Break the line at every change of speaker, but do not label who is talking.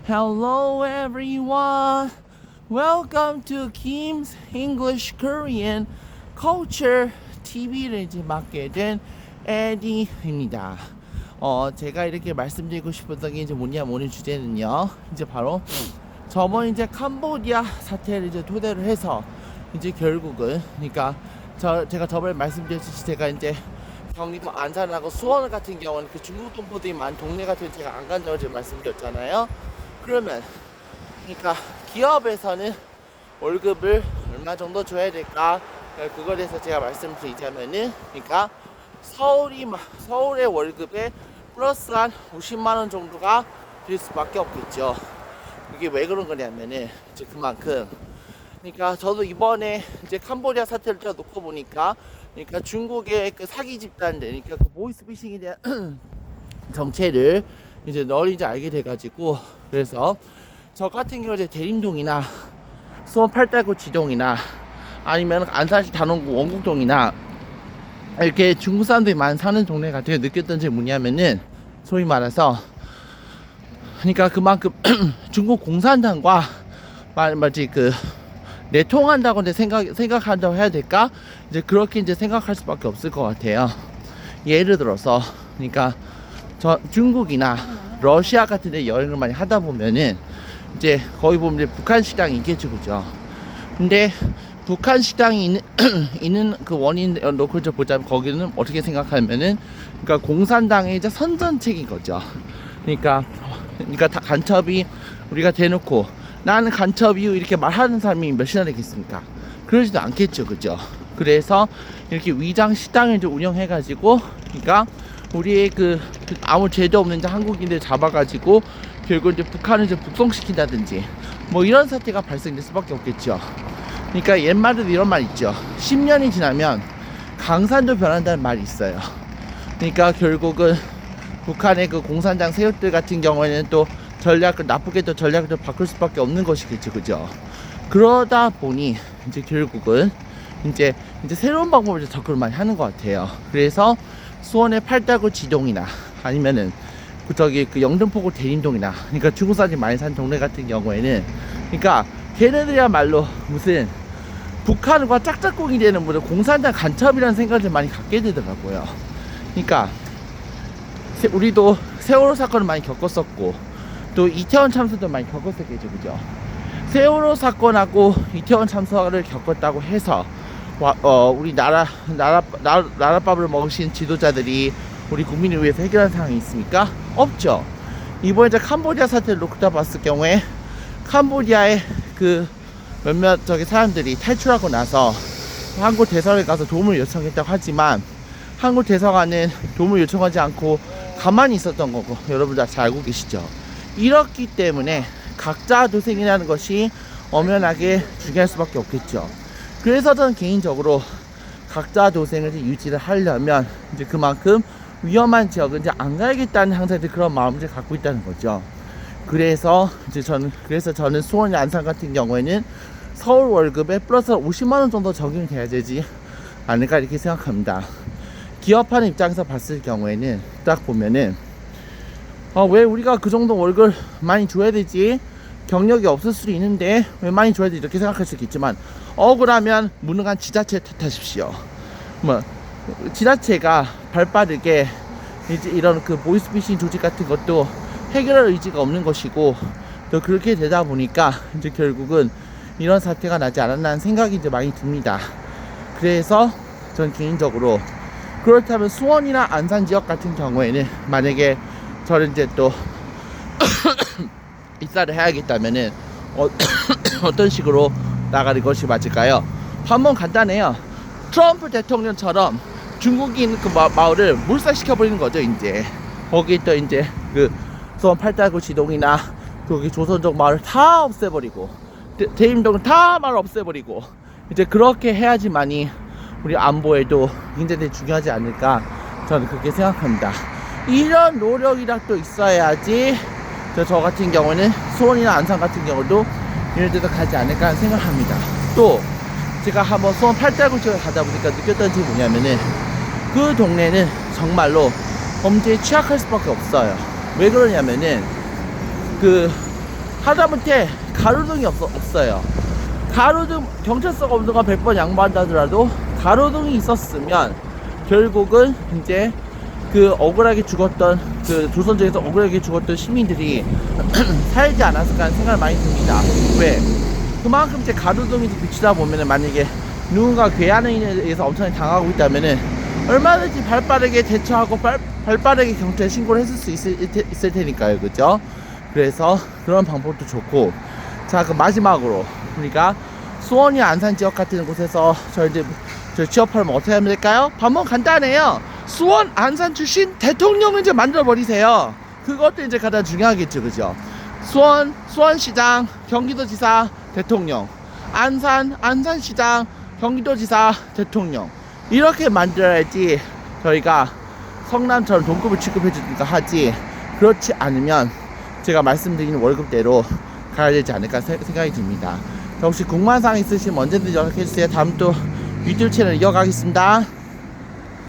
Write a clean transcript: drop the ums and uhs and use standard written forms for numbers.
Hello everyone. Welcome to Kim's English Korean Culture TV를 이제 맡게 된 에디입니다. 제가 이렇게 말씀드리고 싶었던 게 이제 뭐냐면 오늘 주제는요. 이제 바로 저번 이제 캄보디아 사태를 이제 토대로 해서 이제 결국은 그러니까 제가 저번에 말씀드렸듯이 제가 이제 경기도 안산하고 수원 같은 경우는 그 중국 동포들이 많은 동네 같은 제가 안 간다고 제가 말씀드렸잖아요. 그러면 그러니까 기업에서는 월급을 얼마 정도 줘야 될까? 그거에 대해서 제가 말씀드리자면은 그러니까 서울의 월급에 플러스 한 50만 원 정도가 될 수밖에 없겠죠. 이게 왜 그런 거냐면은 이제 그만큼 그러니까 저도 이번에 이제 캄보디아 사태를 놓고 보니까 그러니까 중국의 그 사기 집단들 그러니까 그 보이스피싱에 대한 정체를 이제 널리 이제 알게 돼가지고 그래서 저 같은 경우 이제 대림동이나 수원 팔달구 지동이나 아니면 안산시 단원구 원곡동이나 이렇게 중국 사람들이 많이 사는 동네 같은 게 느꼈던 게 뭐냐면은 소위 말해서 그러니까 그만큼 중국 공산당과 말지 그 내통한다고 이제 생각한다고 해야 될까? 이제 그렇게 이제 생각할 수밖에 없을 것 같아요. 예를 들어서 그러니까 중국이나 러시아 같은 데 여행을 많이 하다 보면은 이제 거기 보면 이제 북한 식당이 있겠죠, 그죠? 근데 북한 식당이 있는 그 원인 놓고 보자면 거기는 어떻게 생각하면은 그러니까 공산당의 이제 선전책인 거죠. 그러니까 다 간첩이 우리가 대놓고 나는 간첩이요 이렇게 말하는 사람이 몇이나 되겠습니까? 그러지도 않겠죠, 그죠? 그래서 이렇게 위장 식당을 이제 운영해가지고 그러니까 우리의 그 아무 죄도 없는 이제 한국인들 잡아가지고 결국 이제 북한을 이제 북송시킨다든지 뭐 이런 사태가 발생될 수밖에 없겠죠. 그러니까 옛말에도 이런 말 있죠. 10년이 지나면 강산도 변한다는 말이 있어요. 그러니까 결국은 북한의 그 공산당 세력들 같은 경우에는 또 나쁘게 또 전략을 또 바꿀 수밖에 없는 것이겠죠, 그죠? 그러다 보니 이제 결국은 이제 새로운 방법을 이제 접근을 많이 하는 것 같아요. 그래서 수원의 팔달구 지동이나 아니면은 그 영등포구 대림동이나 그러니까 중국 사람들이 많이 사는 동네 같은 경우에는 그러니까 걔네들이야말로 무슨 북한과 짝짝꿍이 되는 무슨 공산당 간첩이라는 생각을 많이 갖게 되더라고요. 그러니까 우리도 세월호 사건을 많이 겪었었고 또 이태원 참사도 많이 겪었었겠죠, 그죠? 세월호 사건하고 이태원 참사를 겪었다고 해서 우리 나라밥을 먹으신 지도자들이 우리 국민을 위해서 해결한 상황이 있습니까? 없죠. 이번에 이제 캄보디아 사태를 놓고 봤을 경우에 캄보디아의 그 몇몇 사람들이 탈출하고 나서 한국 대사관에 가서 도움을 요청했다고 하지만 한국 대사관은 도움을 요청하지 않고 가만히 있었던 거고 여러분들 다 잘 알고 계시죠. 이렇기 때문에 각자 도생이라는 것이 엄연하게 중요할 수밖에 없겠죠. 그래서 저는 개인적으로 각자 도생을 유지를 하려면 이제 그만큼 위험한 지역은 이제 안 가야겠다는 항상 이제 그런 마음을 이제 갖고 있다는 거죠. 그래서 저는 수원 안산 같은 경우에는 서울 월급에 플러스 50만 원 정도 적용이 돼야 되지 않을까 이렇게 생각합니다. 기업하는 입장에서 봤을 경우에는 딱 보면은 왜 우리가 그 정도 월급을 많이 줘야 되지? 경력이 없을 수도 있는데 왜 많이 줘야 되지? 이렇게 생각할 수 있겠지만 억울하면 무능한 지자체 탓하십시오. 뭐 지자체가 발빠르게 이제 이런 그 보이스피싱 조직 같은 것도 해결할 의지가 없는 것이고 또 그렇게 되다 보니까 이제 결국은 이런 사태가 나지 않았나 하는 생각이 이제 많이 듭니다. 그래서 전 개인적으로 그렇다면 수원이나 안산 지역 같은 경우에는 만약에 저는 이제 또 입사를 해야겠다면은 어떤 식으로 나가는 것이 맞을까요? 한번 간단해요. 트럼프 대통령처럼 중국인 그 마을을 물살시켜버리는 거죠, 이제. 거기 또 이제 그 수원 팔달구 지동이나 거기 조선족 마을 다 없애버리고 대림동은 다 마을 없애버리고 이제 그렇게 해야지만이 우리 안보에도 굉장히 중요하지 않을까 저는 그렇게 생각합니다. 이런 노력이랑 또 있어야지 저 같은 경우는 수원이나 안산 같은 경우도 이런 데도 가지 않을까 생각합니다. 또 제가 한번 수원 팔달구 지역에 가다 보니까 느꼈던 점이 뭐냐면은 그 동네는 정말로 범죄에 취약할 수밖에 없어요. 왜 그러냐면은 그 하다못해 가로등이 없어요. 가로등, 경찰서가 없는 건 100번 양보한다 하더라도 가로등이 있었으면 결국은 이제 그 억울하게 죽었던, 그 조선전에서 억울하게 죽었던 시민들이 살지 않았을까 하는 생각을 많이 듭니다. 왜? 그만큼 이제 가로등에서 비추다 보면은 만약에 누군가 괴한에 의해서 엄청나게 당하고 있다면은 얼마든지 발빠르게 대처하고 발빠르게 경찰에 신고를 했을 수 있을 테니까요. 그죠? 그래서 그런 방법도 좋고. 자, 그럼 마지막으로 우리가 수원이 안산 지역 같은 곳에서 저 취업하려면 어떻게 하면 될까요? 방법 간단해요. 수원 안산 출신 대통령을 이제 만들어 버리세요. 그것도 이제 가장 중요하겠죠. 그죠? 수원시장 경기도지사 대통령, 안산시장 경기도지사 대통령, 이렇게 만들어야지 저희가 성남처럼 동급을 취급해 주든가 하지, 그렇지 않으면 제가 말씀드리는 월급대로 가야 되지 않을까 생각이 듭니다. 혹시 궁금한 사항 있으시면 언제든지 연락해 주세요. 다음 또 유튜브 채널 이어가겠습니다.